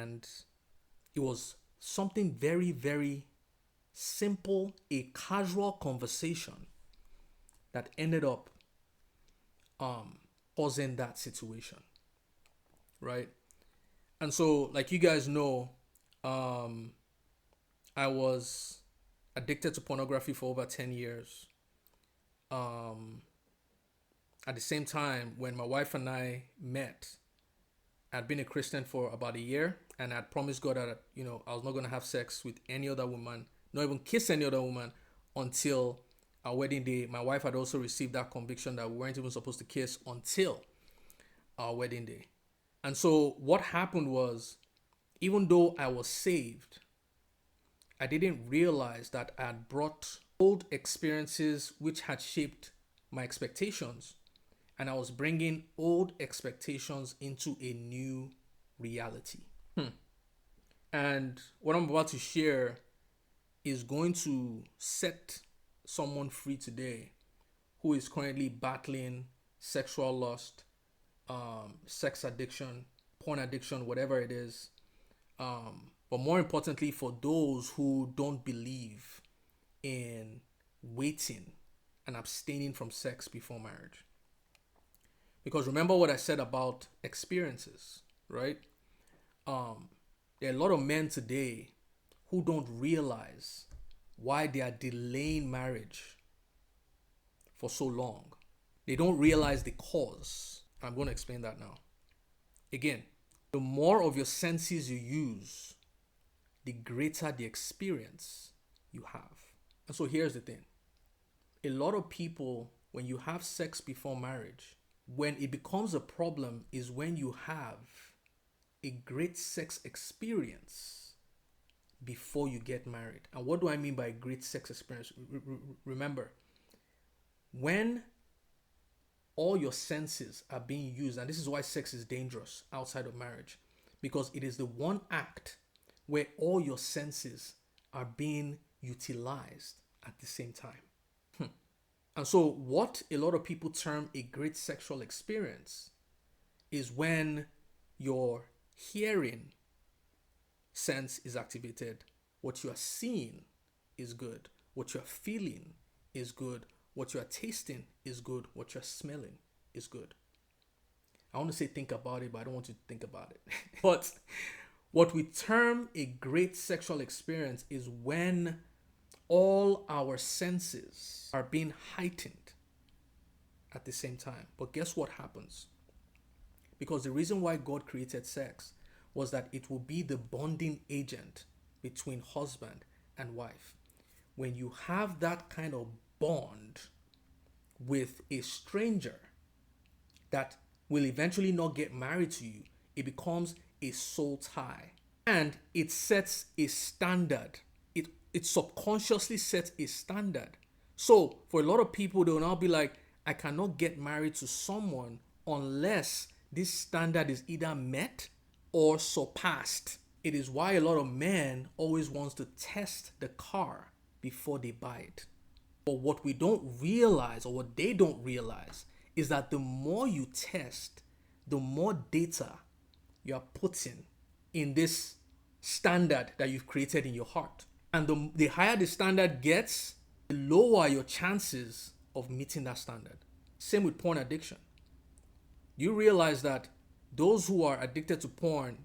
And it was something very, very simple, a casual conversation that ended up causing that situation, right? And so, like you guys know, um, I was addicted to pornography for over 10 years. Um, at the same time, when my wife and I met, I'd been a Christian for about a year, and I'd promised God that, I was not going to have sex with any other woman, not even kiss any other woman until our wedding day. My wife had also received that conviction that we weren't even supposed to kiss until our wedding day. And so what happened was, even though I was saved, I didn't realize that I had brought old experiences which had shaped my expectations, and I was bringing old expectations into a new reality. And what I'm about to share is going to set someone free today who is currently battling sexual lust, sex addiction, porn addiction, whatever it is. But more importantly, for those who don't believe in waiting and abstaining from sex before marriage. Because remember what I said about experiences, right? There are a lot of men today who don't realize why they are delaying marriage for so long. They don't realize the cause. I'm going to explain that now. Again, the more of your senses you use, the greater the experience you have. And so here's the thing. A lot of people, when you have sex before marriage, when it becomes a problem is when you have a great sex experience before you get married. And what do I mean by great sex experience? Remember, when all your senses are being used, and this is why sex is dangerous outside of marriage, because it is the one act where all your senses are being utilized at the same time. And so what a lot of people term a great sexual experience is when your hearing sense is activated, what you are seeing is good, what you are feeling is good, what you are tasting is good, what you're smelling is good. I want to say think about it, but I don't want you to think about it. But what we term a great sexual experience is when all our senses are being heightened at the same time. But guess what happens? Because the reason why God created sex was that it will be the bonding agent between husband and wife. When you have that kind of bond with a stranger that will eventually not get married to you, it becomes a soul tie. And it sets a standard. It subconsciously sets a standard. So for a lot of people, they will now be like, I cannot get married to someone unless this standard is either met or surpassed. It is why a lot of men always wants to test the car before they buy it. But what we don't realize, or what they don't realize, is that the more you test, the more data you are putting in this standard that you've created in your heart. And the higher the standard gets, the lower your chances of meeting that standard. Same with porn addiction. You realize that those who are addicted to porn,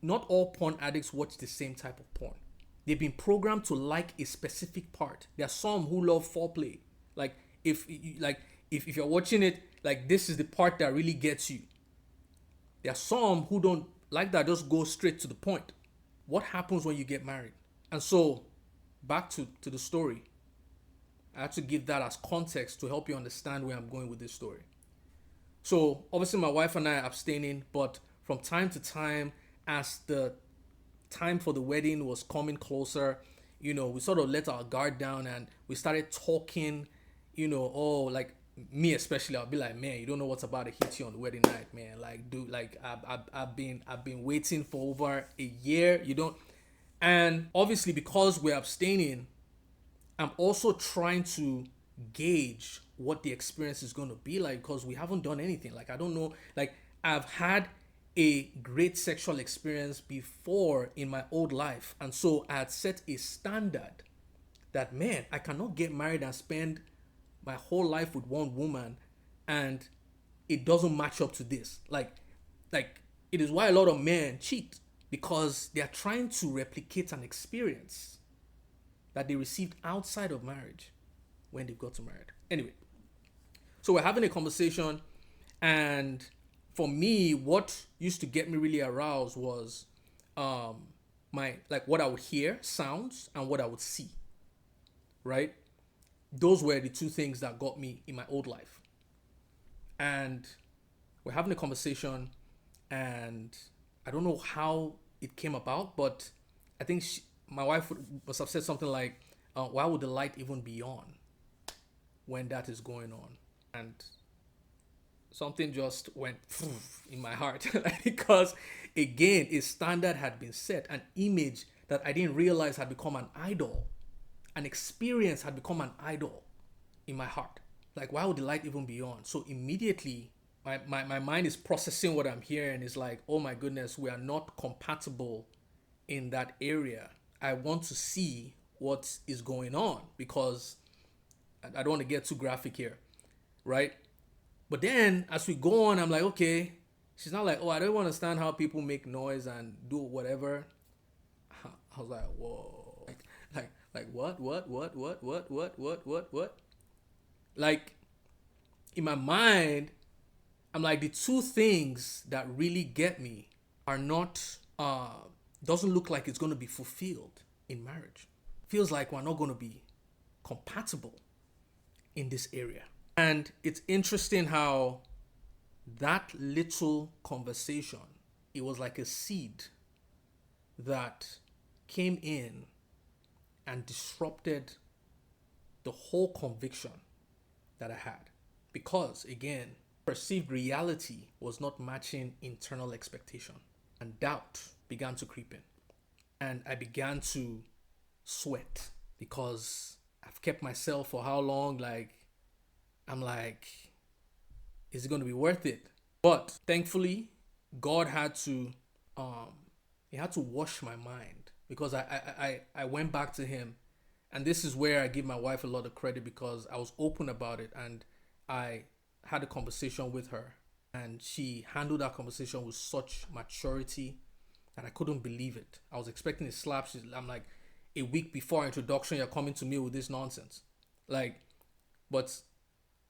not all porn addicts watch the same type of porn. They've been programmed to like a specific part. There are some who love foreplay. Like if you're watching it, like this is the part that really gets you. There are some who don't like that, just go straight to the point. What happens when you get married? And so, back to the story. I have to give that as context to help you understand where I'm going with this story. So, obviously my wife and I are abstaining, but from time to time, as the time for the wedding was coming closer, we sort of let our guard down and we started talking, like me especially, I'll be like, man, you don't know what's about to hit you on the wedding night, man. Like, dude, like I've been waiting for over a year. You don't. And obviously, because we're abstaining, I'm also trying to gauge what the experience is going to be like, because we haven't done anything. Like, I don't know. Like, I've had a great sexual experience before in my old life. And so I had set a standard that, man, I cannot get married and spend my whole life with one woman and it doesn't match up to this. Like it is why a lot of men cheat, because they are trying to replicate an experience that they received outside of marriage when they got married. Anyway, so we're having a conversation, and for me, what used to get me really aroused was my like what I would hear, sounds, and what I would see. Right? Those were the two things that got me in my old life. And we're having a conversation, and I don't know how it came about, but I think my wife must have said something like, "Why would the light even be on when that is going on?" And something just went in my heart because, again, a standard had been set, an image that I didn't realize had become an idol, an experience had become an idol in my heart. Like, why would the light even be on? So immediately, my mind is processing what I'm hearing. It's like, oh my goodness, we are not compatible in that area. I want to see what is going on, because I don't want to get too graphic here, right? But then as we go on, I'm like, okay, she's not like, oh, I don't understand how people make noise and do whatever. I was like, whoa, like what? Like, in my mind, I'm like, the two things that really get me are not, doesn't look like it's going to be fulfilled in marriage. Feels like we're not going to be compatible in this area. And it's interesting how that little conversation, it was like a seed that came in and disrupted the whole conviction that I had. Because, again, perceived reality was not matching internal expectation. And doubt began to creep in. And I began to sweat because I've kept myself for how long? Like, I'm like, is it going to be worth it? But thankfully, God had to, he had to wash my mind, because I went back to him. And this is where I give my wife a lot of credit, because I was open about it and I had a conversation with her, and she handled that conversation with such maturity that I couldn't believe it. I was expecting a slap. I'm like, a week before our introduction, you're coming to me with this nonsense. Like, but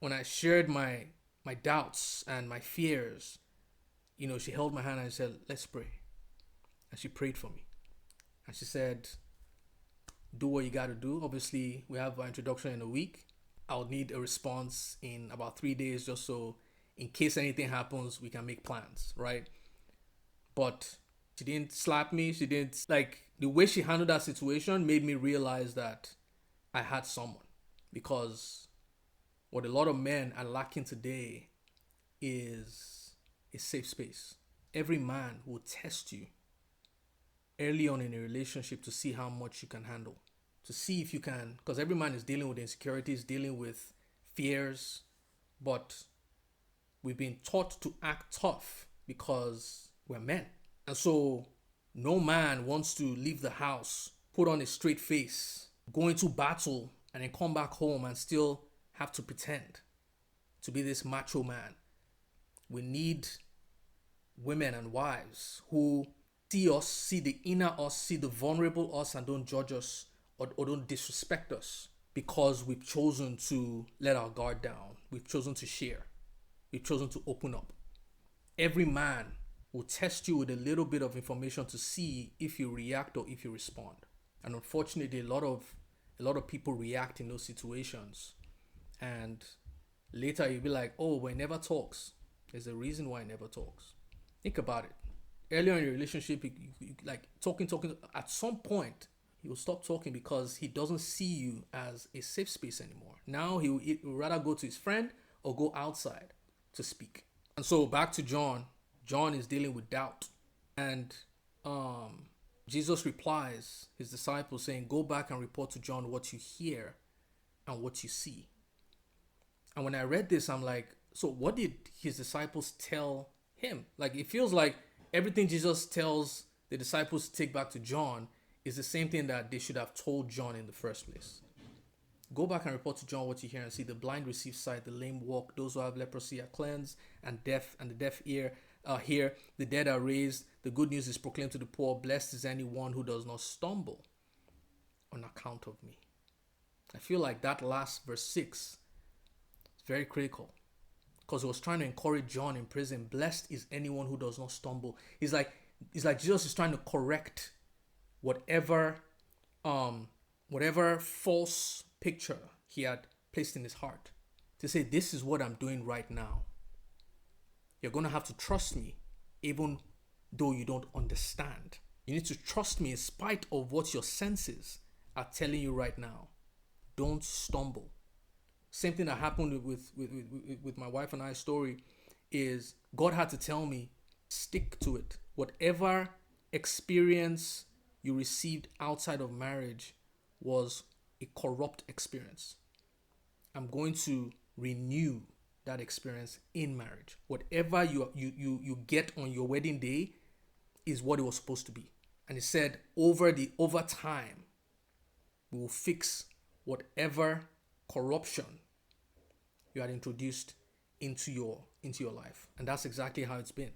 when I shared my doubts and my fears, she held my hand and said, let's pray. And she prayed for me. And she said, do what you got to do. Obviously, we have our introduction in a week. I'll need a response in about 3 days, just so in case anything happens, we can make plans, right? But she didn't slap me. She didn't, like, the way she handled that situation made me realize that I had someone. Because what a lot of men are lacking today is a safe space. Every man will test you early on in a relationship to see how much you can handle, to see if you can, because every man is dealing with insecurities, dealing with fears, but we've been taught to act tough because we're men. And so no man wants to leave the house, put on a straight face, go into battle, and then come back home and still have to pretend to be this macho man. We need women and wives who see us, see the inner us, see the vulnerable us, and don't judge us or don't disrespect us because we've chosen to let our guard down. We've chosen to share. We've chosen to open up. Every man will test you with a little bit of information to see if you react or if you respond. And unfortunately, a lot of people react in those situations. And later you'll be like, oh, well, it never talks. There's a reason why it never talks. Think about it. Earlier in your relationship, you like talking. At some point, he will stop talking because he doesn't see you as a safe space anymore. Now he will rather go to his friend or go outside to speak. And so back to John. John is dealing with doubt. And Jesus replies his disciples saying, go back and report to John what you hear and what you see. And when I read this, I'm like, so what did his disciples tell him? Like, it feels like everything Jesus tells the disciples to take back to John is the same thing that they should have told John in the first place. Go back and report to John what you hear and see: the blind receive sight, the lame walk, those who have leprosy are cleansed, and the deaf ear hear, the dead are raised, the good news is proclaimed to the poor. Blessed is anyone who does not stumble on account of me. I feel like that last verse 6 is very critical, because he was trying to encourage John in prison. Blessed is anyone who does not stumble. It's like Jesus is trying to correct whatever false picture he had placed in his heart, to say, this is what I'm doing right now. You're going to have to trust me even though you don't understand. You need to trust me in spite of what your senses are telling you right now. Don't stumble. Same thing that happened with my wife and I's story is God had to tell me, stick to it. Whatever experience you received outside of marriage was a corrupt experience. I'm going to renew that experience in marriage. Whatever you get on your wedding day is what it was supposed to be. And he said, over time, we will fix whatever corruption you had introduced into your life. And that's exactly how it's been.